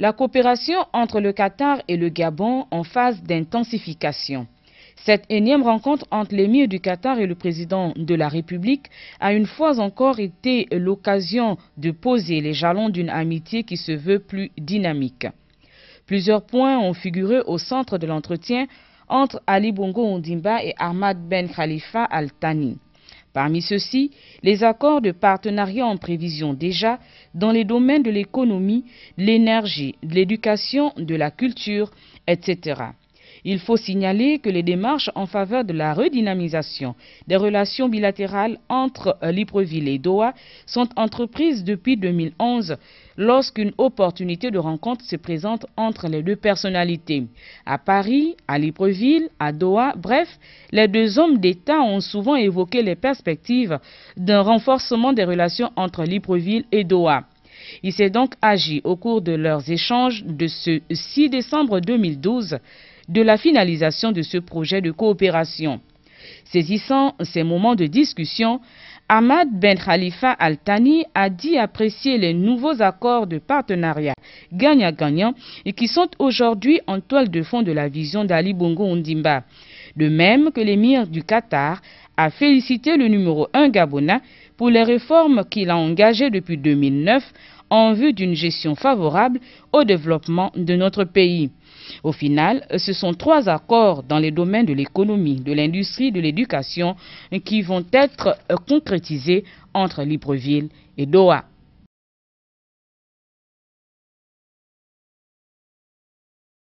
La coopération entre le Qatar et le Gabon en phase d'intensification. Cette énième rencontre entre l'émir du Qatar et le président de la République a une fois encore été l'occasion de poser les jalons d'une amitié qui se veut plus dynamique. Plusieurs points ont figuré au centre de l'entretien entre Ali Bongo Ondimba et Ahmad Ben Khalifa Al Thani. Parmi ceux-ci, les accords de partenariat en prévision déjà dans les domaines de l'économie, de l'énergie, de l'éducation, de la culture, etc. Il faut signaler que les démarches en faveur de la redynamisation des relations bilatérales entre Libreville et Doha sont entreprises depuis 2011 lorsqu'une opportunité de rencontre se présente entre les deux personnalités. À Paris, à Libreville, à Doha, bref, les deux hommes d'État ont souvent évoqué les perspectives d'un renforcement des relations entre Libreville et Doha. Il s'est donc agi au cours de leurs échanges de ce 6 décembre 2012 de la finalisation de ce projet de coopération. Saisissant ces moments de discussion, Ahmad Ben Khalifa Al Thani a dit apprécier les nouveaux accords de partenariat gagnant-gagnant et qui sont aujourd'hui en toile de fond de la vision d'Ali Bongo Ondimba. De même que l'émir du Qatar a félicité le numéro 1 gabonais pour les réformes qu'il a engagées depuis 2009 en vue d'une gestion favorable au développement de notre pays. Au final, ce sont 3 accords dans les domaines de l'économie, de l'industrie, de l'éducation qui vont être concrétisés entre Libreville et Doha.